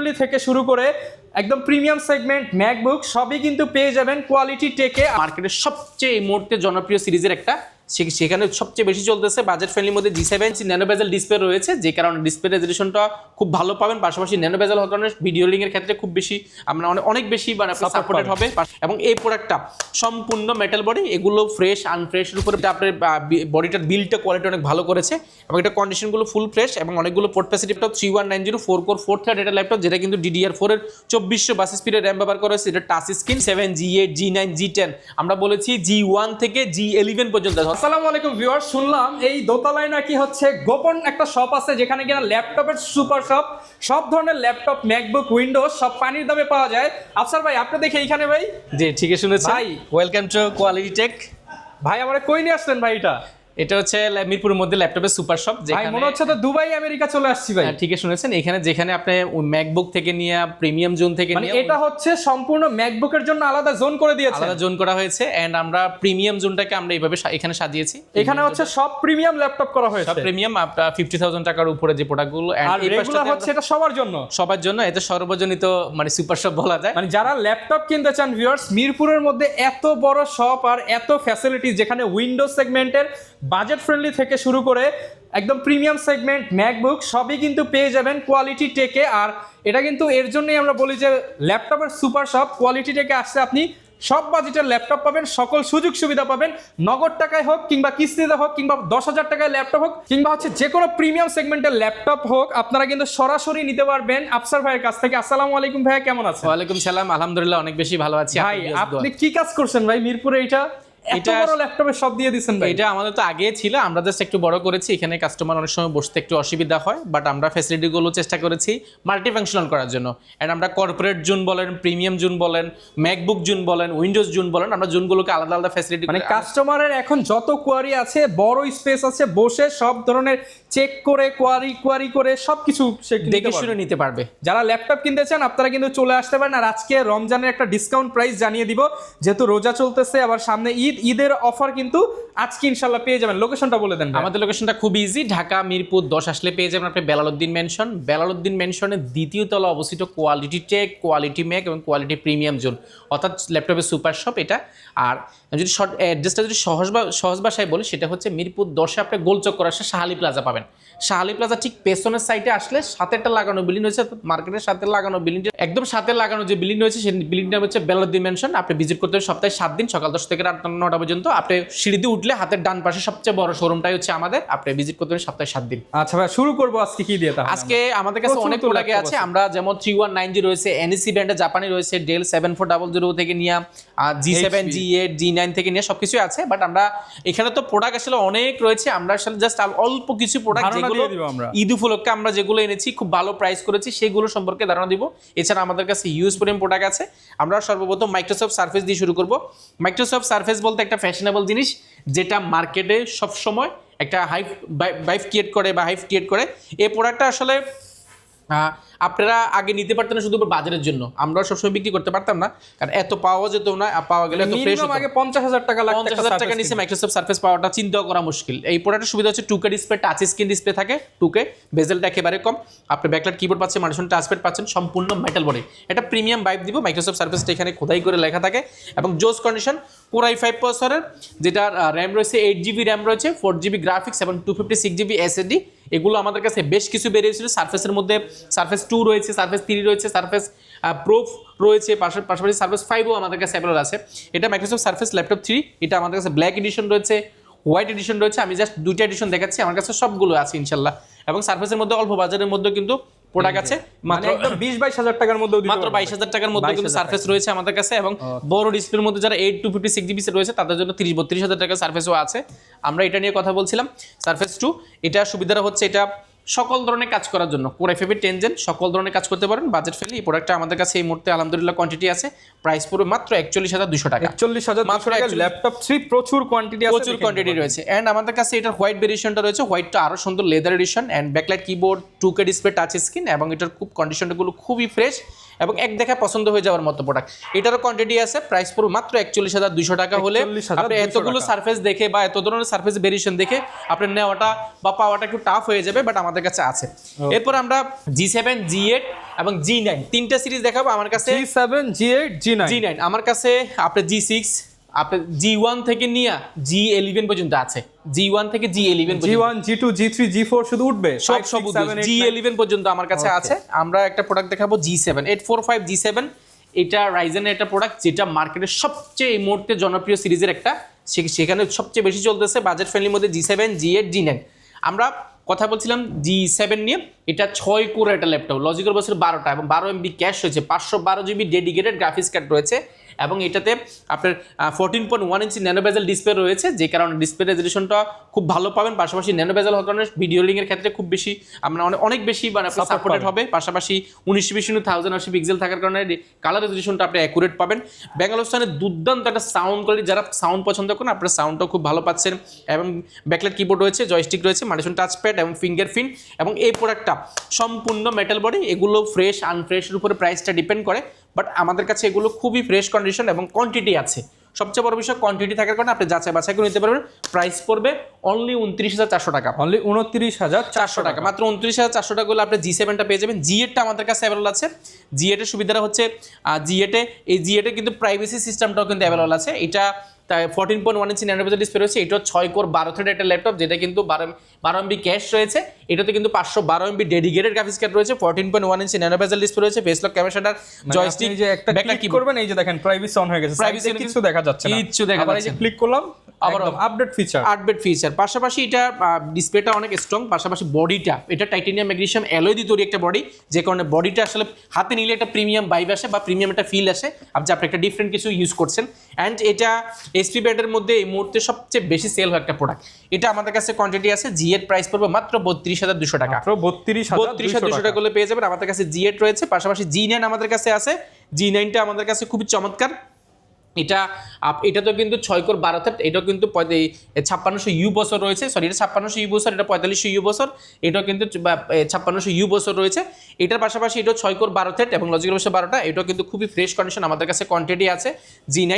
Friendly থেকে শুরু করে একদম প্রিমিয়াম সেগমেন্ট ম্যাকবুক সবই কিন্তু পেয়ে যাবেন কোয়ালিটি টেকে। মার্কেটের সবচেয়ে এই মুহূর্তে জনপ্রিয় সিরিজের একটা, সেখানে সবচেয়ে বেশি চলতেছে বাজেট ফ্রেন্ডলির মধ্যে G7 ন্যানো বেজেল ডিসপ্লে রয়েছে, যে কারণে ডিসপ্লে রেজলিউশনটা খুব ভালো পাবেন। পাশাপাশি ন্যানো বেজেল হওয়ার কারণে ভিডিও লিঙ্ক এর ক্ষেত্রে খুব বেশি আমরা অনেক বেশি সাপোর্টেড হবে। এবং এই প্রোডাক্টটা সম্পূর্ণ মেটাল বডি, এগুলো ফ্রেশ আনফ্রেশের উপরে আপনার বডিটার বিল্ডটা কোয়ালিটি অনেক ভালো করেছে এবং এটা কন্ডিশনগুলো ফুল ফ্রেশ এবং অনেকগুলো পোর্ট ফ্যাসিলিটি। 3190 4 কোর 4 থ্রেড এটা ল্যাপটপ, যেটা কিন্তু DDR4 এর 2400 বাস স্পিডের RAM ব্যবহার করা হয়েছে। এটা touch screen 7 G8 G9 G10, আমরা বলেছি G1 থেকে G11 পর্যন্ত। আসসালামু আলাইকুম ভিউয়ার্স, শুনলাম এই দোতলায় নাকি হচ্ছে গোপন একটা শপ আছে যেখানে কিনা ল্যাপটপের সুপার শপ, সব ধরনের ল্যাপটপ ম্যাকবুক উইন্ডোজ সব পানির দামে পাওয়া যায়। আফসার ভাই আপনি দেখে এইখানে ভাই। জি ঠিকই শুনেছেন ভাই। Welcome to quality tech. ভাই আমারে কই নিয়ে আসলেন ভাই? এটা হচ্ছে মিরপুরের মধ্যে ল্যাপটপের সুপার শপ, ভাই মনে হচ্ছে তো দুবাই আমেরিকা চলে আসছি ভাই। ঠিকই শুনেছেন, এখানে যেখানে আপনি ম্যাকবুক থেকে নিয়ে প্রিমিয়াম জোন থেকে মানে নিয়ে এটা হচ্ছে সম্পূর্ণ ম্যাকবুকের জন্য আলাদা জোন করে দিয়েছে, আলাদা জোন করা হয়েছে। এন্ড আমরা প্রিমিয়াম জোনটাকে আমরা এইভাবে এখানে সাজিয়েছি। এখানে হচ্ছে সব প্রিমিয়াম ল্যাপটপ করা হয়েছে, সব প্রিমিয়াম 50,000 টাকার উপরে যে প্রোডাক্টগুলো, আর রেগুলার হচ্ছে এটা সবার জন্য, সবার জন্য। এটা সর্বজনিত মানে সুপার শপ বলা যায়। মানে যারা ল্যাপটপ কিনতে চান ভিউয়ার্স, মিরপুরের মধ্যে এত বড় শপ আর এত ফ্যাসিলিটিস, যেখানে উইন্ডোজ সেগমেন্টের বাজেট ফ্রেন্ডলি থেকে শুরু করে একদম প্রিমিয়াম সেগমেন্ট ম্যাকবুক সবই কিন্তু পেয়ে যাবেন কোয়ালিটি টেকে। আর এটা কিন্তু এর জন্যই আমরা বলি যে ল্যাপটপের সুপার শপ। কোয়ালিটি টেকে আসছে আপনি সব বাজেটের ল্যাপটপ পাবেন, সকল সুযোগ সুবিধা পাবেন, নগদ টাকায় হোক কিংবা কিস্তিতে হোক কিংবা 10,000 টাকায় ল্যাপটপ হোক কিংবা হচ্ছে যে কোনো প্রিমিয়াম সেগমেন্টের ল্যাপটপ হোক, আপনারা কিন্তু সরাসরি নিতে পারবেন আফসার ভাইয়ের কাছ থেকে। আসসালামু আলাইকুম ভাইয়া, কেমন আছেন? ওয়ালাইকুম সালাম, আলহামদুলিল্লাহ অনেক বেশি ভালো আছি। ভাই আপনি কি কাজ করছেন ভাই মিরপুরে? এটা বড় ল্যাপটপের সব দিয়ে দিচ্ছেন ভাই? এটা আমাদের তো আগে ছিল, আমরা জাস্ট একটু বড় করেছি। এখানে কাস্টমার অনেক সময় বসতে একটু অসুবিধা হয়, বাট আমরা ফ্যাসিলিটিগুলো চেষ্টা করেছি মাল্টিফাংশনাল করার জন্য। এন্ড আমরা কর্পোরেট জোন বলেন, প্রিমিয়াম জোন বলেন, ম্যাকবুক জোন বলেন, উইন্ডোজ জোন বলেন, আমরা জোনগুলোকে আলাদা আলাদা ফ্যাসিলিটি, মানে কাস্টমারের এখন যত কোয়ারি আছে, বড় স্পেস আছে, বসে সব ধরনের চেক করে কোয়ারি করে সবকিছু সে দেখে শুনে নিতে পারবে। যারা ল্যাপটপ কিনতে চান আপনারা কিন্তু চলে আসতে পারেন। আর আজকে রমজানের একটা ডিসকাউন্ট প্রাইস জানিয়ে দিব, যেহেতু রোজা চলতেছে, আবার সামনে ঈদের অফার কিন্তু আজকে ইনশাআল্লাহ পেয়ে যাবেন। লোকেশনটা বলে দেন। আমাদের লোকেশনটা খুব ইজি, ঢাকা মিরপুর 10 আসলে পেয়ে যাবেন আপনি বেলালউদ্দিন মেনশন। বেলালউদ্দিন মেনশনের দ্বিতীয় তলা অবস্থিত কোয়ালিটি টেক, কোয়ালিটি ম্যাক এবং কোয়ালিটি প্রিমিয়াম জোন, অর্থাৎ ল্যাপটপের সুপার শপ এটা। আর যদি শর্ট অ্যাড্রেসটা যদি সহজ ভাষায় বলি, সেটা হচ্ছে মিরপুর 10-এ আপনি গোলচক্কর আসলে শাহালি প্লাজা পাবেন। শাহালি প্লাজা ঠিক পেছনের সাইডে আসলে সাথে একটা লাগানো বিল্ডিং রয়েছে, মার্কেটের সাথে লাগানো বিল্ডিং, একদম সাথে লাগানো যে বিল্ডিং রয়েছে সেই বিল্ডিংটা হচ্ছে বেলালউদ্দিন মেনশন। আপনি ভিজিট করতে হবে সপ্তাহে 7 দিন, সকাল 10 থেকে রাত 9টা পর্যন্ত। আপনি সিঁড়ি দিয়ে উঠলে হাতের ডান পাশে সবচেয়ে বড় শোরুমটাই হচ্ছে আমাদের। আপনি ভিজিট করতে হবে সপ্তাহে 7 দিন। আচ্ছা ভাই, শুরু করবো আজকে কি দিয়ে? আজকে আমাদের কাছে অনেক প্রোডাক্ট আছে। আমরা যেমন 3190 রয়েছে, NEC ব্র্যান্ডের জাপানি রয়েছে, ডেল 7400 থেকে নিয়ে G7 G8 G9 থেকে নিয়ে সবকিছু আছে। বাট আমরা এখানে তো প্রোডাক্ট আসলে অনেক রয়েছে, আমরা আসলে জাস্ট অল্প কিছু প্রোডাক্ট যেগুলো ঈদ উপলক্ষে আমরা যেগুলো এনেছি খুব ভালো প্রাইস করেছি সেগুলো সম্পর্কে ধারণা দিব। এছাড়া আমাদের কাছে ইউজ পরিমাণ প্রোডাক্ট আছে। আমরা সর্বপ্রথম মাইক্রোসফট সারফেস দিয়ে শুরু করব। মাইক্রোসফট সারফেস বলতে একটা ফ্যাশনেবল জিনিস, যেটা মার্কেটে সবসময় একটা হাইপ ক্রিয়েট করে। এই প্রোডাক্টটা আসলে আপনারা আগে নিতে পারতেন না শুধু বাজারের জন্য, আমরা সবসময় বিক্রি করতে পারতাম না, কারণ এত পাওয়া যেত না, পাওয়া গেলে এত ফ্রেশ হতো। আগে 50,000 টাকা লাগতো, 50,000 টাকা নিচে মাইক্রোসফট সারফেস পাওয়াটা চিন্তাও করা মুশকিল। এই প্রোডাক্টের সুবিধা হচ্ছে 2K display, touch screen display থাকে 2K, বেজেলটা একেবারে কম, আপনি ব্যাকলাইট কিবোর্ড পাচ্ছেন, মানুষজন টাচপ্যাড পাচ্ছেন, সম্পূর্ণ মেটাল বডি। এটা প্রিমিয়াম ভাইব দিব। মাইক্রোসফট সারফেসটা এখানে খোদাই করে লেখা থাকে এবং জোস কন্ডিশন, Core i5 প্রসেসরের, যেটা র্যাম রয়েছে 8GB র্যাম রয়েছে, 4GB গ্রাফিক্স এবং 256GB SSD। এগুলো আমাদের কাছে বেশ কিছু বেরিয়েছিল। সারফেসের মধ্যে সারফেস 2 রয়েছে, সারফেস 3 রয়েছে, সারফেস প্রো রয়েছে, পাশাপাশি সারফেস 5ও আমাদের কাছে অ্যাভেলেবল আছে। এটা মাইক্রোসফট সারফেস ল্যাপটপ 3, এটা আমাদের কাছে ব্ল্যাক এডিশন রয়েছে, হোয়াইট এডিশন রয়েছে। আমি জাস্ট 2টা এডিশন দেখাচ্ছি, আমার কাছে সবগুলো আছে ইনশাল্লাহ। এবং সারফেসের মধ্যে অল্প বাজারের মধ্যে কিন্তু প্রোডাক্ট আছে, মাত্র 20-22 টাকার মধ্যে, মাত্র 22,000 টাকার মধ্যে কিন্তু সারফেস রয়েছে আমাদের কাছে। এবং বড় ডিসপ্লের মধ্যে যারা 8 256GB রয়েছে তাদের জন্য 30-32,000 টাকার সারফেসও আছে। আমরা এটা নিয়ে কথা বলছিলাম। সারফেস 2 এটা সুবিধাটা হচ্ছে এটা সকল ধরনের কাজ করার জন্য, Core i5 10 জেন সকল ধরনের কাজ করতে পারেন বাজেট ফ্রেন্ডলি। এই প্রোডাক্টটা আমাদের কাছে এই মুহূর্তে আলহামদুলিল্লাহ কোয়ান্টিটি আছে, প্রাইস পুরো মাত্র 41,200 টাকা। 41,200 টাকা ল্যাপটপ 3, প্রচুর কোয়ান্টিটি আছে, প্রচুর কোয়ান্টিটি রয়েছে। এন্ড আমাদের কাছে এটার হোয়াইট ভেরিয়েশনটা রয়েছে, হোয়াইটটা আরো সুন্দর leather edition, and backlight keyboard, 2K display, touch screen, এবং এটার খুব কন্ডিশনগুলো খুবই ফ্রেশ এবং এক দেখা পছন্দ হয়ে যাওয়ার মতো প্রোডাক্ট। এটারও কোয়ান্টিটি আছে, প্রাইস পুরো মাত্র 41,200 টাকা হলে 41,200 আপনি এতগুলো সারফেস দেখে বা এত ধরনের সারফেস ভেরিয়েশন দেখে আপনার নেওয়াটা বা পাওয়াটা একটু টাফ হয়ে যাবে, বাট আমাদের কাছে আছে। এরপর আমরা G7, G8 এবং G9 তিনটা সিরিজ দেখাবো। আমার কাছে G7, G8, G9 আমার কাছে আপনার G6, আপনার G1 থেকে নিয়ে G11 পর্যন্ত আছে। G1 থেকে G11 G1, G2, G3, G4 শুধু উঠবে, সব 5, 6, 7, 8, 9 G11 পর্যন্ত আমার কাছে আছে। আমরা একটা প্রোডাক্ট দেখাবো G7 845 G7। এটা রাইজেনের একটা প্রোডাক্ট যেটা মার্কেটের সবচেয়ে এই মুহূর্তে জনপ্রিয় সিরিজের একটা, সেখানে সবচেয়ে বেশি চলতেছে বাজেট ফ্রেন্ডলির মধ্যে G7, G8, G9। আমরা কথা বলছিলাম G7 নিয়ে। এটা 6 কোর একটা ল্যাপটপ, লজিক্যাল বছর 12টা এবং 12 MB ক্যাশ রয়েছে, 512 GB ডেডিকেটেড গ্রাফিক্স কার্ড রয়েছে এবং এটাতে আপনার 14.1 ইঞ্চি ন্যানো বেজেল ডিসপ্লে রয়েছে, যে কারণে ডিসপ্লে রেজলিউশনটা খুব ভালো পাবেন। পাশাপাশি ন্যানো বেজেল হওয়ার কারণে ভিডিও লিঙ্ক এর ক্ষেত্রে খুব বেশি আমরা অনেক বেশি মানে সাপোর্টেড হবে। পাশাপাশি 1920x1080 পিক্সেল থাকার কারণে কালার রেজলিউশনটা আপনি অ্যাকুরেট পাবেন। ব্যাঙ্গালোর স্থানে দুর্দান্ত একটা সাউন্ড কোয়ালিটি, যারা সাউন্ড পছন্দ করেন আপনারা সাউন্ডটাও খুব ভালো পাচ্ছেন এবং ব্যাকলাইট কিবোর্ড রয়েছে, জয়স্টিক রয়েছে, মাল্টিফাঙ্কশন টাচপ্যাড এবং ফিঙ্গারপ্রিন্ট। এবং এই প্রোডাক্টটা সম্পূর্ণ মেটাল বডি। এগুলো ফ্রেশ আনফ্রেশের উপরে প্রাইসটা ডিপেন্ড করে, বাট আমাদের কাছে এগুলো খুবই ফ্রেশ কন্ডিশন এবং কোয়ান্টিটি আছে। সবচেয়ে বড় বিষয় কোয়ান্টিটি থাকার কারণে আপনি যাচাই বাছাই করে নিতে পারবেন। প্রাইস পড়বে অনলি 29,400 টাকা, অনলি 29,400 টাকা, মাত্র 29,400 টাকা হলে আপনি G7টা পেয়ে যাবেন। G8টা আমাদের কাছে অ্যাভেলেবল আছে। G8 এর সুবিধাটা হচ্ছে G8 এ কিন্তু প্রাইভেসি সিস্টেমটাও কিন্তু অ্যাভেলেবল আছে। এটা 14.1 ইঞ্চি ন্যানো বেজেল ডিসপ্লে রয়েছে। এটা 6 কোর 12 থ্রেড একটা ল্যাপটপ, যেটা কিন্তু 12 MB ক্যাশ রয়েছে। এটাতে কিন্তু 512 MB ডেডিকেটেড গ্রাফিক্স কার্ড রয়েছে, 14.1 ইঞ্চি ন্যানো বেজেল ডিসপ্লে রয়েছে, face lock camera shutter, joystick, যে একটা ক্লিক করবেন, এই যে দেখেন প্রাইভেসি অন হয়ে গেছে, প্রাইভেসি কিছু দেখা যাচ্ছে না, কিচ্ছু দেখা আবার এই যাচ্ছে যে না। ক্লিক করলাম আবার আবার আপডেট ফিচার। পাশাপাশি এটা ডিসপ্লেটা অনেক স্ট্রং, পাশাপাশি বডিটা এটা টাইটানিয়াম ম্যাগনেসিয়াম অ্যালয় দিয়ে তৈরি একটা বডি, যে কারণে বডিটা আসলে হাতে নিলে একটা প্রিমিয়াম ভাইব আসে বা প্রিমিয়াম একটা ফিল আসে, আপনি একটা ডিফারেন্ট কিছু ইউজ করছেন। অ্যান্ড এটা এসপি ব্যান্ডের মধ্যে এই মুহূর্তে সবচেয়ে বেশি সেল হয় একটা প্রোডাক্ট। এটা আমাদের কাছে কোয়ান্টিটি আছে। G8 প্রাইস পড়বে মাত্র 32,200 টাকা, মাত্র 32,200 টাকা পেয়ে যাবেন। আমাদের কাছে G8 রয়েছে, পাশাপাশি G9 আমাদের কাছে আছে। G9টা আমাদের কাছে খুবই চমৎকার। এটা তো কিন্তু 6 কোর 12 থ্রেড, এটাও কিন্তু 5600 ইউ বছর রয়েছে, সরি এটা 5600 ইউ বছর, এটা 4500 ইউ বছর, এটাও কিন্তু 5600 ইউ বছর রয়েছে। এটার পাশাপাশি এটা 6 কোর 12 থ্রেড এবং লজিক্যাল বছর 12টা, এটাও কিন্তু খুবই ফ্রেশ কন্ডিশন। আমাদের কাছে কোয়ান্টিটি আছে G9।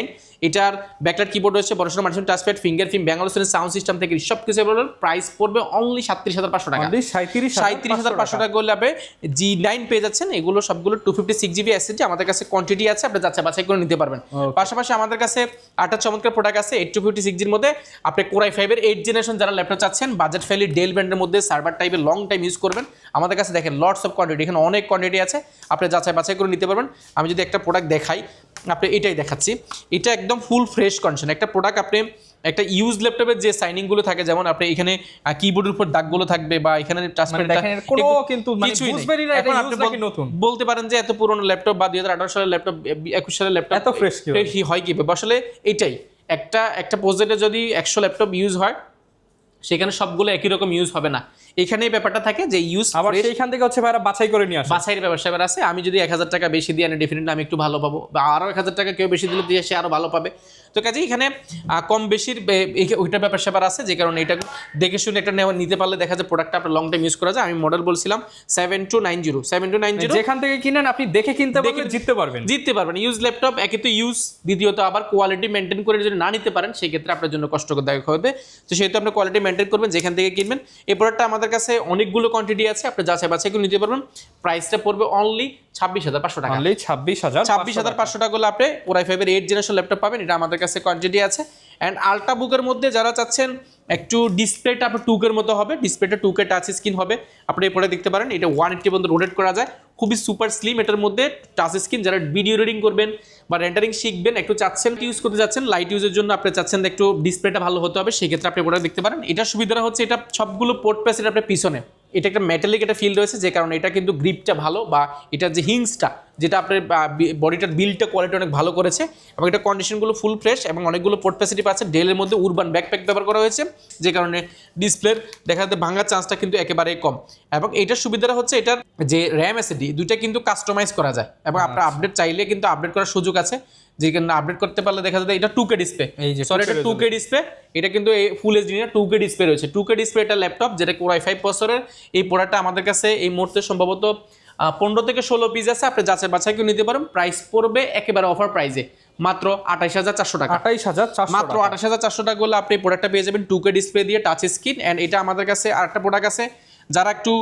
এটার ব্যাকলাইট কিবোর্ড রয়েছে, বড় multifunction touchpad, fingerprint, Bangalore sound system থেকে সব কিছু অ্যাভেলেবল। প্রাইস পড়বে অনলি 37,500 টাকা, 37,500 টাকা করলে আপনি G9 পেয়ে যাচ্ছেন। এগুলো সবগুলো 256 GB SSD আমাদের কাছে কোয়ান্টিটি আছে, আপনি যাচাই বাছাই করে নিতে পারবেন। পাশাপাশি আমাদের কাছে একটা চমৎকার প্রোডাক্ট আছে 8256 এর মধ্যে। আপনি Core i5 এর 8 জেনারেশন যারা ল্যাপটপ চাচ্ছেন, বাজেট ফ্রেন্ডলি ডেল ব্র্যান্ডের মধ্যে সার্ভার টাইপের লং টাইম ইউজ করবেন, আমাদের কাছে দেখেন লটস অফ কোয়ান্টিটি, এখানে অনেক কোয়ান্টিটি আছে, আপনি যাচাই বাছাই করে নিতে পারবেন। আমি যদি একটা প্রোডাক্ট দেখাই, আপনি এটাই দেখাচ্ছি, এটা একদম ফুল ফ্রেশ কন্ডিশন একটা প্রোডাক্ট। আপনি একটা ইউজ ল্যাপটপের যে সাইনিং গুলো থাকে, যেমন আপনি এখানে কিবোর্ডের উপর দাগগুলো থাকবে বা এখানে টাচপ্যাডটা কোনো কিন্তু বুঝবেনই না, এটা ইউজ নাকি নতুন। বলতে পারেন যে এত পুরনো ল্যাপটপ বা 2018 সালের ল্যাপটপ 21 সালের ল্যাপটপ এত ফ্রেশ কি হয় কি আসলে এটাই একটা প্রজেক্টে যদি 100 ল্যাপটপ ইউজ হয়, সেখানে সবগুলো একই রকম ইউজ হবে না। এখানেই ব্যাপারটা থাকে যে ইউজ আবার সেইখান থেকে হচ্ছে ভাইরা বাছাই করে নিয়ে আসে, বাছাইয়ের ব্যবসা আছে। আমি যদি 1000 টাকা বেশি দিই, ডেফিনেটলি আমি একটু ভালো পাবো, বা আরও 1000 টাকা কেউ বেশি দিলে দিয়ে সে আরও ভালো পাবে। তো কাজে এখানে কম বেশির ওইটা ব্যাপার আছে, যে কারণে এটা দেখে শুনে এটা নিতে পারলে দেখা যায় প্রোডাক্টটা আপনার লং টাইম ইউজ করা যায়। আমি মডেল বলছিলাম 7290 যেখান থেকে কিনেন আপনি দেখে কিনতে পারবেন, জিততে পারবেন। ইউজ ল্যাপটপ একে তো ইউজ, দ্বিতীয়ত আবার কোয়ালিটি মেনটেন করে যদি না নিতে পারেন, সেক্ষেত্রে আপনার জন্য কষ্টদায়ক হবে। তো সেহেতু আপনি কোয়ালিটি মেনটেন করবেন যেখান থেকে কিনবেন। এই প্রোডাক্টটা আমাদের কাছে অনেকগুলো কোয়ান্টিটি আছে, আপনি যাচাই বাছাই করে নিতে পারবেন। প্রাইসটা পড়বে অনলি 26,500 টাকা, অনলি 26,500 টাকা করলে আপনি Core i5 এর 8 জেনারেশন ল্যাপটপ পাবেন। এটা আমাদের কাছে কোয়ান্টিটি আছে। অ্যান্ড আল্ট্রাবুকের মধ্যে যারা চাচ্ছেন একটু ডিসপ্লেটা আপনার 2K এর মতো হবে, ডিসপ্লেটা 2K টাচ স্ক্রিন হবে, আপনি এই প্রোডাক্ট দেখতে পারেন। এটা 180 পর্যন্ত রোটেট করা যায়, খুবই সুপার স্লিম। এটার মধ্যে টাচ স্ক্রিন, যারা ভিডিও রিডিং করবেন বা রেন্ডারিং শিখবেন, একটু চাচ্ছেন ইউজ করতে যাচ্ছেন লাইট ইউজের জন্য, আপনি চাচ্ছেন একটু ডিসপ্লেটা ভালো হতে হবে, সেক্ষেত্রে আপনি প্রোডাক্ট দেখতে পারেন। এটা সুবিধাটা হচ্ছে এটা সবগুলো পোর্ট প্রেস এটা আপনার পিছনে, এটা একটা মেটালিক একটা ফিল রয়েছে, যে কারণে এটা কিন্তু গ্রিপটা ভালো, বা এটার যে হিংসটা, যেটা আপনার বডিটার বিল্ডটা কোয়ালিটি অনেক ভালো করেছে, এবং এটা কন্ডিশনগুলো ফুল ফ্রেশ এবং অনেকগুলো পোর্ট ফ্যাসিলিটি পাচ্ছে। ডেলের মধ্যে উরবান ব্যাকপ্যাক ব্যবহার করা হয়েছে, যে কারণে ডিসপ্লের দেখা যাচ্ছে ভাঙার চান্সটা কিন্তু একেবারেই কম। এবং এটার সুবিধাটা হচ্ছে এটার যে র্যাম এসএসডি দুইটা কিন্তু কাস্টমাইজ করা যায়, এবং আপনার আপডেট চাইলে কিন্তু আপডেট করার সুযোগ আছে, যেখানে আপডেট করতে পারলে দেখা যায় এটা 2K ডিসপ্লে, সরি এটা 2K ডিসপ্লে, এটা কিন্তু ফুল এইচডি না 2K ডিসপ্লে রয়েছে। 2K ডিসপ্লে এটা ল্যাপটপ যেটা Core i5 প্রসেসরের। এই প্রোডাক্টটা আমাদের কাছে এই মুহূর্তে সম্ভবত 15 থেকে 16 পিস আছে, আপনি যাচাই বাছাই করে নিতে পারেন। প্রাইস পড়বে একেবারে অফার প্রাইসে মাত্র 28400 টাকা। 28400 মাত্র 28400 টাকা করলে আপনি প্রোডাক্টটা পেয়ে যাবেন 2K ডিসপ্লে দিয়ে, টাচ স্ক্রিন। এন্ড এটা আমাদের কাছে আরেকটা প্রোডাক্ট আছে, যারা একটু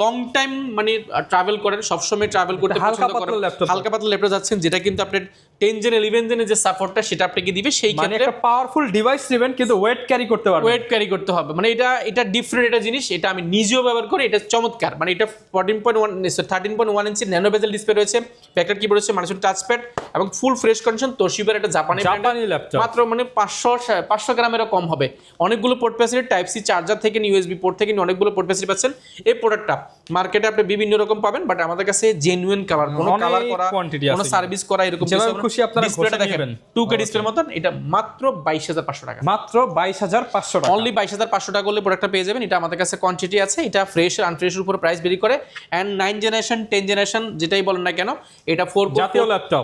লং টাইম মানে ট্রাভেল করেন, সবসময় ট্রাভেল করতে হালকা পছন্দ করেন, পাতলা ল্যাপটপ, হালকা পাতলা ল্যাপটপ যাচ্ছেন, যেটা কিন্তু আপনার 10 জেন 11 জেনের যে সাপোর্টটা সেটা আপনাকে দিবে, সেই মানে ক্ষেত্রে একটা পাওয়ারফুল ডিভাইস নেবেন কিন্তু ওয়েট ক্যারি করতে পারবেন। ওয়েট ক্যারি করতে হবে, মানে এটা ডিফারেন্ট একটা জিনিস, এটা আমি নিজেও ব্যবহার করি, এটা চমৎকার। মানে এটা 13.1 ইঞ্চি ন্যানো বেজেল ডিসপ্লে রয়েছে, ব্যাকলাইট কিবোর্ড রয়েছে, মানুষের টাচপ্যাড এবং ফুল ফ্রেশ কন্ডিশন। তোশিবার একটা জাপানি ল্যাপটপ, মাত্র মানে 500 গ্রামেরও কম হবে। অনেকগুলো port facility, type C charger থেকে ইউএসবি পোর্ট থেকে অনেকগুলো পোর্ট ফ্যাসিলিটি পাচ্ছেন। এই প্রোডাক্টটা মার্কেটে আপনি বিভিন্ন রকম পাবেন, বাট আমাদের কাছে জেনুইন কালার, কোনো কালার করা, কোনো সার্ভিস করা এরকম খুশি আপনারা ডিসপ্লেটা দেখেন 2K ডিসপ্লের মতন। এটা মাত্র 22500 টাকা, মাত্র 22500 টাকা, অনলি 22500 টাকা করলে প্রোডাক্টটা পেয়ে যাবেন। এটা আমাদের কাছে কোয়ান্টিটি আছে, এটা ফ্রেশ আর আনফ্রেশের উপর প্রাইস ভেরি করে। এন্ড 9 জেনারেশন 10 জেনারেশন যেটাই বলেন না কেন, এটা 4 কোর জাতীয় ল্যাপটপ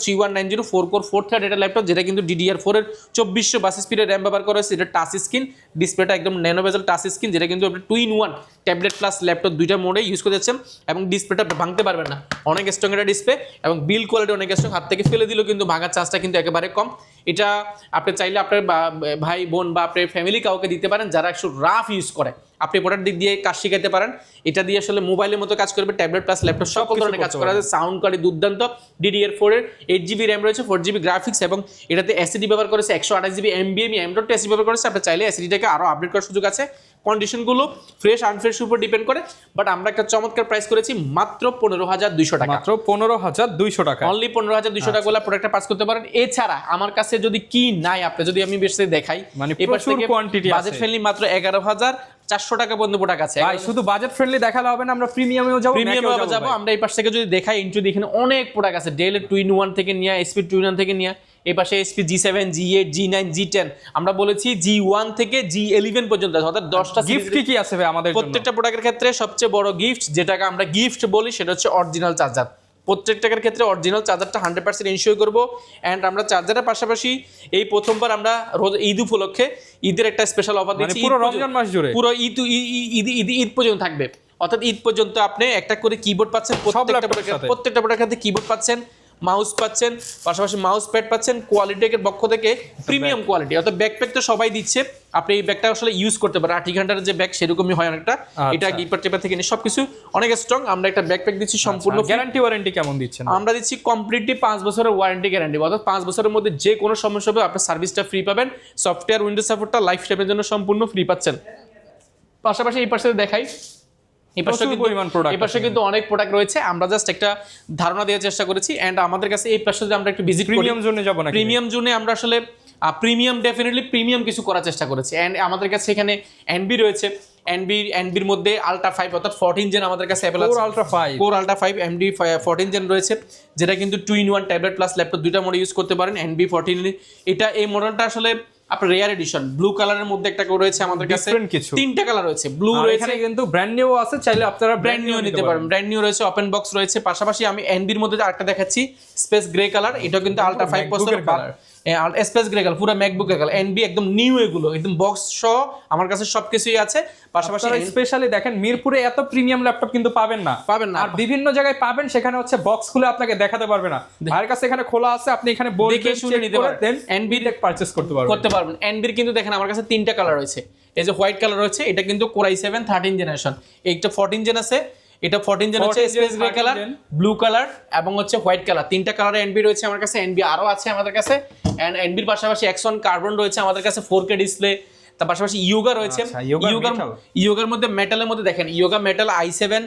3190 4 কোর 4 থ্রেড এটা ল্যাপটপ, যেটা কিন্তু DDR4 এর 2422 স্পিডের RAM ব্যবহার করা হয়েছে। এটা টাচ স্ক্রিন, ডিসপ্লেটা একদম ন্যানো বেজেল টাচ স্ক্রিন, যেটা কিন্তু আপনি 2-in-1 ট্যাবলেট প্লাস ল্যাপটপ দুইটা মোডে ইউজ করতে যাচ্ছেন, এবং ডিসপ্লেটা ভাঙতে পারবেন না, অনেক স্ট্রং এটা ডিসপ্লে, এবং বিল্ড কোয়ালিটি অনেক স্ট্রং, হাত থেকে ফেলে দিলেও কিন্তু ভাঙার চান্সটা কিন্তু একেবারে কম। এটা আপনি চাইলে আপনার ভাই বোন বা আপনার ফ্যামিলি কাউকে দিতে পারেন যারা একটু রাফ ইউজ করে, আপনি প্রোডাক্ট দিক দিয়ে কাজ শিখাতে পারেন। এটা দিয়ে আসলে মোবাইলের মতো কাজ করবে, ট্যাবলেট প্লাস ল্যাপটপ সকল ধরনের কাজ করা যায়। সাউন্ড কোয়ালিটি দুর্দান্ত, DDR4 এর 8GB RAM রয়েছে, 4GB গ্রাফিক্স, এবং এটাতে SSD ব্যবহার করেছে 128GB NVMe M.2 SSD ব্যবহার করেছে। আপনি চাইলে SSDটাকে আরো আপডেট করার সুযোগ আছে। কন্ডিশনগুলো ফ্রেশ আনফ্রেশ উপর ডিপেন্ড করে, বাট আমরা একটা চমৎকার প্রাইস করেছি মাত্র 15200 টাকা, মাত্র 15200 টাকা, অনলি 15200 টাকা হলে প্রোডাক্টটা পাস করতে পারেন। এছাড়া আমার কাছে যদি কি নাই, আপনি যদি আমি বেশি দেখাই, মানে প্রচুর কোয়ান্টিটি আছে, বাজেট ফ্রেন্ডলি মাত্র 11400 টাকা পর্যন্ত প্রোডাক্ট আছে। ভাই শুধু বাজেট ফ্রেন্ডলি দেখালে হবে না, আমরা প্রিমিয়ামেও যাব, প্রিমিয়ামেও যাব। আমরা এই পাশ থেকে যদি দেখাই ইন্টু এখানে অনেক প্রোডাক্ট আছে, ডেল 2-in-1 থেকে নিয়ে SP 2-in-1 থেকে নিয়ে এই পাশে SP G7 G8 G9 G10, আমরা বলেছি G1 থেকে G11 পর্যন্ত আছে, অর্থাৎ 10টা গিফট কি আছে ভাই আমাদের জন্য? প্রত্যেকটা প্রোডাক্টের ক্ষেত্রে সবচেয়ে বড় গিফট যেটাকে আমরা গিফট বলি সেটা হচ্ছে অরিজিনাল চার্জার। প্রত্যেকটার ক্ষেত্রে অরিজিনাল চার্জারটা 100% ইনশিওর করবো। অ্যান্ড আমরা চার্জারের পাশাপাশি এই প্রথমবার আমরা ঈদ উপলক্ষে ঈদের একটা স্পেশাল অফার দিচ্ছি, পুরো রমজান মাস জুড়ে, পুরো ঈদ পর্যন্ত থাকবে, অর্থাৎ ঈদ পর্যন্ত আপনি একটা করে কিবোর্ড পাচ্ছেন, প্রত্যেকটা প্রোডাক্টের সাথে কিবোর্ড পাচ্ছেন, মাউস পাচ্ছেন, পাশাপাশি মাউস প্যাড পাচ্ছেন, কোয়ালিটির পক্ষ থেকে প্রিমিয়াম কোয়ালিটি। অর্থাৎ ব্যাকপ্যাক তো সবাই দিচ্ছে, আপনি এই ব্যাগটা আসলে ইউজ করতে পারেন, 8 ঘন্টার যে ব্যাগ সেরকমই হয় অনেকটা। এটা গিপার টেপার থেকে নিয়ে সবকিছু অনেক স্ট্রং। আমরা একটা ব্যাকপ্যাক দিচ্ছি সম্পূর্ণ গ্যারান্টি ওয়ারেন্টি কেমন দিচ্ছেন? আমরা দিচ্ছি কমপ্লিটলি 5 বছরের ওয়ারেন্টি গ্যারান্টি, অর্থাৎ 5 বছরের মধ্যে যে কোনো সমস্যা হবে আপনার সার্ভিসটা ফ্রি পাবেন, সফটওয়্যার উইন্ডোজ সাপোর্টটা লাইফ টাইমের জন্য সম্পূর্ণ ফ্রি পাচ্ছেন। পাশাপাশি এই পাশে দেখাই, এই পাশে কিন্তু অনেক প্রোডাক্ট রয়েছে, আমরা জাস্ট একটা ধারণা দেওয়ার চেষ্টা করেছি। এন্ড আমাদের কাছে এই পাশে যদি আমরা একটু ভিজিট করি, প্রিমিয়াম জোনে যাব না, প্রিমিয়াম জোনে আমরা আসলে প্রিমিয়াম ডেফিনেটলি প্রিমিয়াম কিছু করার চেষ্টা করেছি। এন্ড আমাদের কাছে এখানে NB রয়েছে, NBর মধ্যে আলট্রা 5 অর্থাৎ 14 জেন আমাদের কাছে अवेलेबल আছে, কোর আলট্রা 5 MD 14 জেন রয়েছে, যেটা কিন্তু 2-in-1 ট্যাবলেট প্লাস ল্যাপটপ দুইটা মোডে ইউজ করতে পারেন। NB14 এটা এই মডেলটা আসলে আপনার রেয়ার এডিশন, ব্লু কালারের মধ্যে একটা রয়েছে আমাদের কাছে, তিনটা কালার রয়েছে, ব্লু রয়েছে, এখানে কিন্তু ব্র্যান্ড নিউ আছে, চাইলে আপনারা ব্র্যান্ড নিউ নিতে পারেন, ব্র্যান্ড নিউ রয়েছে, ওপেন বক্স রয়েছে। পাশাপাশি আমি NBর মধ্যে আরেকটা দেখাচ্ছি, স্পেস গ্রে কালার, এটা কিন্তু ultra 5 processor colour, space grey colour, পুরো ম্যাকবুক কালার, NB একদম নিউ, এগুলো একদম বক্স সহ আমার কাছে সবকিছুই আছে। পাশাপাশি স্পেশালি দেখেন মিরপুরে এত প্রিমিয়াম ল্যাপটপ কিন্তু পাবেন না, আর বিভিন্ন জায়গায় পাবেন, সেখানে হচ্ছে বক্স খুলে আপনাকে দেখাতে পারবে না, ভাইয়ের কাছে এখানে খোলা আছে, আপনি এখানে দেখে শুনে নিতে পারবেন, NB টেক পারচেজ করতে পারবেন। NBর কিন্তু দেখেন আমার কাছে তিনটা কালার রয়েছে, এই যে হোয়াইট কালার রয়েছে, এটা কিন্তু Core i7 13 জেনারেশন, এইটা 14 জেন আছে, এটা 14 জেন হচ্ছে space grey colour, blue colour এবং হচ্ছে হোয়াইট কালার, তিনটা কালারে NB রয়েছে আমার কাছে। NB আরো আছে আমাদের কাছে, এন্ড NBর পাশাপাশি Axon কার্বন রয়েছে আমাদের কাছে, 4K ডিসপ্লে, তার পাশাপাশি ইয়োগা রয়েছে। ইয়োগার মধ্যে মেটালের মধ্যে দেখেন ইয়োগা মেটাল i7,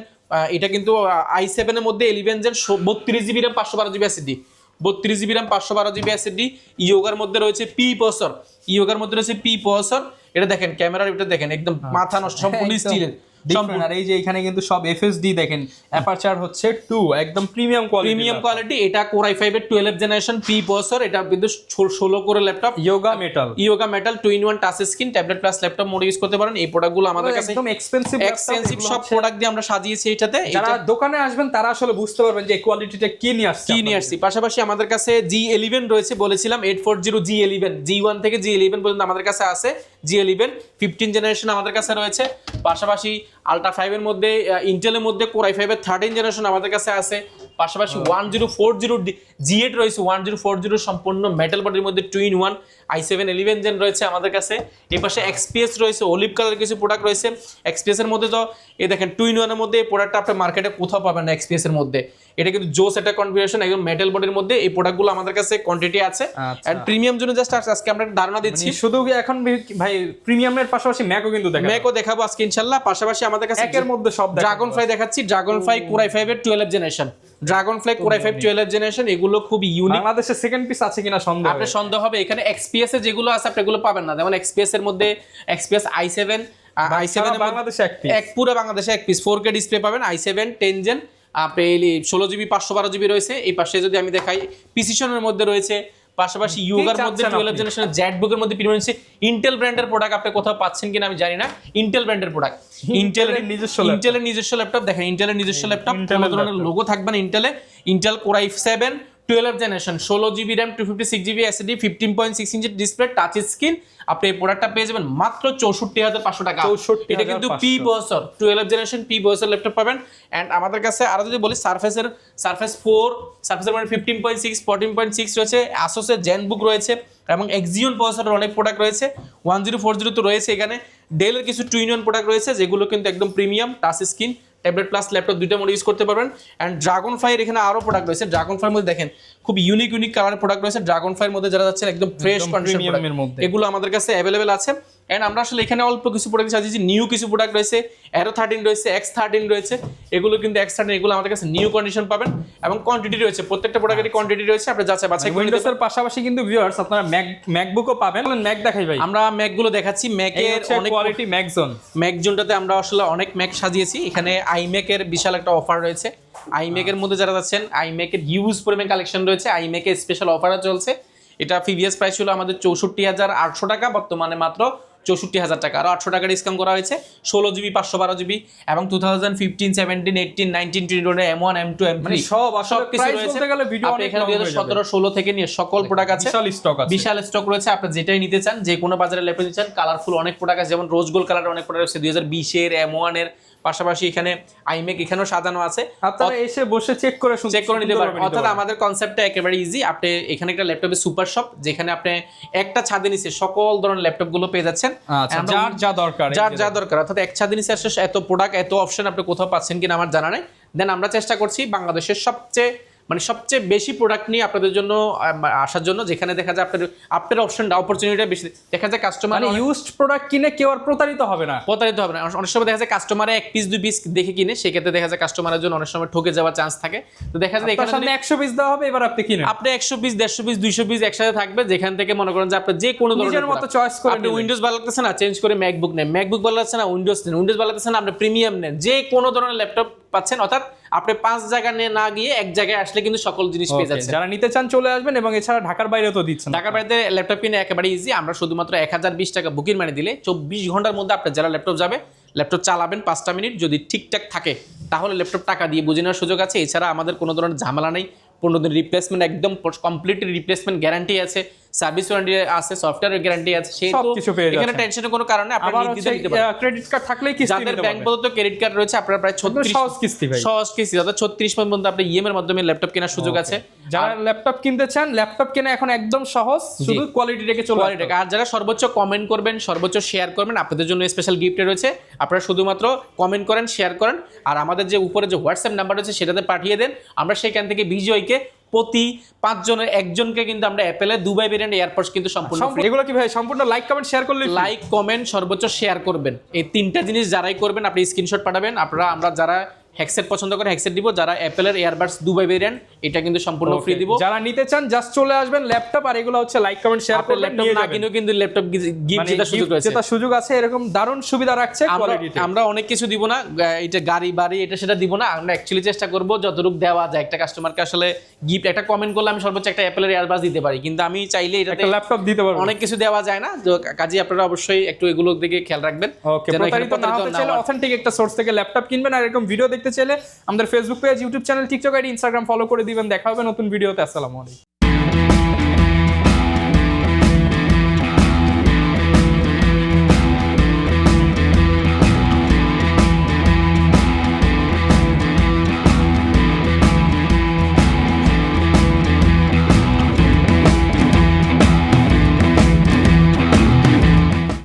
এটা কিন্তু i7 এর মধ্যে 11 gen 32GB RAM 512GB SSD, 32GB RAM 512GB SSD। ইয়োগার মধ্যে রয়েছে P প্রসেসর, এটা দেখেন ক্যামেরার, এটা দেখেন একদম মাথা নষ্ট, সম্পূর্ণ স্টিলের, আর এই যে এখানে কিন্তু সব FSD দেখেন, অ্যাপারচার হচ্ছে 2, একদম প্রিমিয়াম কোয়ালিটি। এটা Core i5 এর 12 জেনারেশন P প্রসেসর, এটা কিন্তু 16 কোরের laptop, yoga metal 2-in-1 touch screen, tablet plus laptop mode use করতে পারেন। এই প্রোডাক্টগুলো আমাদের কাছে একদম এক্সপেন্সিভ সব প্রোডাক্ট দিয়ে আমরা সাজিয়েছি এটাতে। যারা দোকানে আসবেন তারা আসলে বুঝতে পারবেন যে এই কোয়ালিটিটা কি নিয়ে আসছে। পাশাপাশি আমাদের কাছে G11 রয়েছে, বলেছিলাম 840 G11, G1 থেকে G11 পর্যন্ত আমাদের কাছে আছে। G11 15 জেনারেশন আমাদের কাছে রয়েছে। পাশাপাশি আলট্রা 5 এর মধ্যে ইন্টেলের মধ্যে কোর i5 এর 13 জেনারেশন আমাদের কাছে আছে। পাশাপাশি 1040 G8 রয়েছে, 1040 সম্পূর্ণ মেটাল বডির মধ্যে 2-in-1 i7 11 জেন রয়েছে আমাদের কাছে। এই পাশে XPS রয়েছে, অলিভ কালার কিছু প্রোডাক্ট রয়েছে। XPS এর মধ্যে তো এই দেখেন 2-in-1 এর মধ্যে এই প্রোডাক্টটা আপনি মার্কেটে কোথাও পাবেন না XPS এর মধ্যে। এটা কিন্তু জোস একটা কনফিগারেশন, একদম মেটাল বডির মধ্যে এই প্রোডাক্টগুলো আমাদের কাছে কোয়ান্টিটি আছে। এন্ড প্রিমিয়াম জন্য জাস্ট আজকে আমরা ধারণা দিচ্ছি। শুধু এখন ভাই প্রিমিয়ামের পাশাপাশি ম্যাকও কিন্তু দেখাবো, ম্যাকও দেখাবো আজকে ইনশাআল্লাহ। পাশাপাশি আমাদের কাছে একের মধ্যে সব ড্রাগনফ্লাই দেখাচ্ছি, ড্রাগনফ্লাই কোর i5 এর 12 generation, Dragonfly core i5 12 generation, এগুলো খুব ইউনিক। বাংলাদেশে সেকেন্ড পিস আছে কিনা সন্দেহ, আপনার সন্দেহ হবে। এখানে XPS এর যেগুলো আছে আপনি এগুলো পাবেন না। যেমন XPS এর মধ্যে XPS i7 এর বাংলাদেশে এক পুরো বাংলাদেশে এক পিস 4K ডিসপ্লে পাবেন, i7 10 জেন, আপনি 16GB 512GB রয়েছে। এই পাশে যদি আমি দেখাই প্রিসিশনের মধ্যে রয়েছে, পাশাপাশি ইউগার মধ্যে 12 জেনারেশনের জেটবুকের মধ্যে প্রিমিয়াম রয়েছে। ইন্টেল ব্র্যান্ডের প্রোডাক্ট আপনি কোথাও পাচ্ছেন কিনা আমি জানি না, ইন্টেল ব্র্যান্ডের প্রোডাক্ট, ইন্টেলের নিজস্ব ল্যাপটপ দেখেন, ইন্টেলের নিজস্ব ল্যাপটপ, কোনো ধরনের লোগো থাকবে না ইন্টেলে। Intel core i7 12 generation, 16GB RAM 256GB SSD, 15.6 inch display, touch screen. আপনি এই প্রোডাক্টটা পেয়ে যাবেন মাত্র 64,500 টাকা। এটা কিন্তু পি বছর 12 জেনারেশন পি বছর ল্যাপটপ পাবেন। এন্ড আমাদের কাছে আরো যদি বলি সারফেসের 4 মানে 15.6 14.6 রয়েছে, আসোসের জেনবুক রয়েছে এবং এক্সিওন প্রসেসরের অনেক প্রোডাক্ট রয়েছে, 1040 তো রয়েছে। এখানে ডেলের কিছু 2-in-1 প্রোডাক্ট রয়েছে যেগুলো কিন্তু একদম premium, touch screen, tablet plus laptop দুইটা মোড ইউজ করতে পারবেন। এন্ড ড্রাগনফ্লাইয়ের এখানে আরো প্রোডাক্ট রয়েছে। ড্রাগনফ্লাইয়ের মধ্যে দেখেন খুব ইউনিক কালারের প্রোডাক্ট রয়েছে। ড্রাগনফ্লাইয়ের মধ্যে যারা যাচ্ছেন একদম ফ্রেশ কন্ডিশন প্রোডাক্ট, এগুলো আমাদের কাছে অ্যাভেলেবেল আছে। এন্ড আমরা আসলে এখানে অল্প কিছু প্রোডাক্ট সাজিয়েছি, নিউ কিছু প্রোডাক্ট রয়েছে, Aero 13 রয়েছে, X13 রয়েছে। এগুলো কিন্তু X13 এগুলো আমাদের কাছে নিউ কন্ডিশন পাবেন এবং কোয়ান্টিটি রয়েছে, প্রত্যেকটা প্রোডাক্টেরই কোয়ান্টিটি রয়েছে, আপনি যাচাই বাছাই করে উইন্ডোজের পাশাপাশি কিন্তু ভিউয়ার্স আপনারা ম্যাকবুকও পাবেন। ম্যাক দেখাই ভাই, আমরা ম্যাকগুলো দেখাচ্ছি। ম্যাকের অনেক কোয়ালিটি ম্যাক জোনটাতে আমরা আসলে অনেক ম্যাক সাজিয়েছি। এখানে আইম্যাকের বিশাল একটা অফার রয়েছে। আইম্যাকের মধ্যে যারা যাচ্ছেন, আইম্যাকের হিউজ পরিমাণ কালেকশন রয়েছে, আইম্যাকের স্পেশাল অফারও চলছে। এটা প্রিভিয়াস প্রাইস ছিল আমাদের 64,800 টাকা, বর্তমানে মাত্র 64,000 টাকা, আরো 800 টাকা ডিসকাউন্ট করা হয়েছে। 16GB 512GB এবং 2015 17 18 19 20 M1 M2 M3 মানে সব কিছু রয়েছে। আপনি এখানে 2017 16 থেকে নিয়ে সকল প্রোডাক্ট আছে, বিশাল স্টক রয়েছে। আপনি যেটাই নিতে চান, যে কোনো বাজারে ল্যাপটপ নিতে চান, কালারফুল অনেক প্রোডাক্ট আছে। যেমন রোজ গোল্ড কালারের অনেক প্রোডাক্ট আছে 2020 এর M1 এর, পাশাপাশি এখানে আইম্যাক এখানেও সাজানো আছে। আপনারা এসে বসে চেক করে নিতে পারবেন। অর্থাৎ আমাদের কনসেপ্টটা একেবারে ইজি। আপনি এখানে একটা ল্যাপটপের সুপার শপ, যেখানে আপনি একটা ছাদে নিচে সকল ধরনের ল্যাপটপ গুলো পেয়ে যাচ্ছেন, যার যা দরকার। অর্থাৎ এক ছাদে নিচে এত প্রোডাক্ট, এত অপশন আপনি কোথাও পাচ্ছেন কিনা আমার জানা নেই। দেন আমরা চেষ্টা করছি বাংলাদেশের সবচেয়ে বেশি প্রোডাক্ট নিয়ে আপনাদের জন্য আসার জন্য, যেখানে দেখা যায় আপনার অপশনটা অপরচুনিটিটা বেশি। দেখা যায় কাস্টমার মানে ইউজড প্রোডাক্ট কিনে কেউ আর প্রতারিত হবে না। অনেক সময় দেখা যায় কাস্টমারে এক পিস 2 পিস দেখে কিনে, সেক্ষেত্রে দেখা যায় কাস্টমারের জন্য অনেক সময় ঠকে যাওয়ার চান্স থাকে। তো দেখা যায় এখানে 100 পিস দেওয়া হবে, এবার আপনি কিনেন, আপনি 100 পিস 150 পিস 200 পিস একসাথে থাকবে, যেখান থেকে মনে করেন যে আপনি যে কোনো নিজের মতো চয়েস করে আপনি উইন্ডোজ ভালো লাগতেছে না চেঞ্জ করে ম্যাকবুক নেন, ম্যাকবুক ভালো লাগছে না উইন্ডোজ নেন, উইন্ডোজ ভালো লাগতেছে না আপনি প্রিমিয়াম নেন, যে কোনো ধরনের ল্যাপটপ পাচ্ছেন। অর্থাৎ আপনি 5 জায়গা নিয়ে না গিয়ে এক জায়গায় আসলে কিন্তু সকল জিনিস পেয়ে যাচ্ছেন। যারা নিতে চান চলে আসবেন। এবং এছাড়া ঢাকার বাইরেও তো দিচ্ছেন। ঢাকার বাইরে ল্যাপটপ কিনে একেবারে ইজি। আমরা শুধুমাত্র 1020 টাকা বুকিং মানি দিলে 24 ঘন্টার মধ্যে আপনার যারা ল্যাপটপ যাবে, ল্যাপটপ চালাবেন 5টা মিনিট, যদি ঠিকঠাক থাকে তাহলে ল্যাপটপ টাকা দিয়ে বুঝে নেওয়ার সুযোগ আছে। এছাড়া আমাদের কোনো ধরনের ঝামেলা নেই, 15 দিন রিপ্লেসমেন্ট, একদম কমপ্লিট রিপ্লেসমেন্ট গ্যারান্টি আছে, সার্ভিস ওয়ারেন্টি আছে, সফটওয়্যার গ্যারান্টি আছে। সেই তো এখানে টেনশনের কোনো কারণ নেই। আপনারা নিতে দিতে পারেন। ক্রেডিট কার্ড থাকলেই কিস্তি যাদের ব্যাংক প্রদত্ত ক্রেডিট কার্ড রয়েছে, আপনারা প্রায় 36 সহজ কিস্তি ভাই, সহজ কিস্তি, অর্থাৎ 36 পর্যন্ত আপনি ইএমআই এর মাধ্যমে ল্যাপটপ কেনার সুযোগ আছে। যারা ল্যাপটপ কিনতে চান, ল্যাপটপ কেনা এখন একদম সহজ, শুধু কোয়ালিটি রেখে চলে আসবে। আর যারা সর্বোচ্চ কমেন্ট করবেন, সর্বোচ্চ শেয়ার করবেন, আপনাদের জন্য স্পেশাল গিফট রয়েছে। আপনারা শুধুমাত্র কমেন্ট করেন, শেয়ার করেন, আর আমাদের যে উপরে যে হোয়াটসঅ্যাপ নাম্বার রয়েছে সেটাতে পাঠিয়ে দেন। আমরা সেখান থেকে বিজয়কে প্রতি 5 জনের একজনকে কিন্তু আমরা অ্যাপেলের দুবাই ভেরিয়েন্ট এয়ারপডস কিন্তু সম্পূর্ণ ফ্রি। এগুলো কি ভাই সম্পূর্ণ লাইক কমেন্ট শেয়ার করলে? লাইক কমেন্ট সর্বোচ্চ শেয়ার করবেন, এই 3টা জিনিস যারাই করবেন আপনি স্ক্রিনশট পাঠাবেন। আমরা যারা হেডসেট পছন্দ করে হেডসেট দিব, যারা অ্যাপেলের এয়ারবাডস দুবাই ভেরিয়েন্ট এটা কিন্তু সম্পূর্ণ ফ্রি দিব। যারা নিতে চান জাস্ট চলে আসবেন ল্যাপটপ, আর এগুলো হচ্ছে লাইক কমেন্ট শেয়ার করে ল্যাপটপ না কিনেও কিন্তু ল্যাপটপ গিফট জেতার সুযোগ রয়েছে, জেতার সুযোগ আছে। এরকম দারুণ সুবিধা রাখছে কোয়ালিটিতে। আমরা অনেক কিছু দিব না, এটা গাড়ি বাড়ি এটা সেটা দিব না। আমরা অ্যাকচুয়ালি চেষ্টা করব যতটুকু দেওয়া যায় একটা কাস্টমারকে আসলে গিফট। একটা কমেন্ট করলে আমি সর্বোচ্চ একটা অ্যাপেলের এয়ারবাডস দিতে পারি, কিন্তু আমি চাইলে এটাতে একটা ল্যাপটপ দিতে পারবো। অনেক কিছু দেওয়া যায় না, তো কাজেই আপনারা অবশ্যই একটু এগুলোর দিকে খেয়াল রাখবেন। ওকে, প্রতারিত না হতে চাইলে অথেন্টিক একটা সোর্স থেকে ল্যাপটপ কিনবেন। আর এরকম ভিডিও দেখতে চাইলে আমাদের Facebook page, YouTube channel, TikTok ID, Instagram follow করে দিবেন। দেখা হবে নতুন ভিডিওতে। আসসালামু আলাইকুম।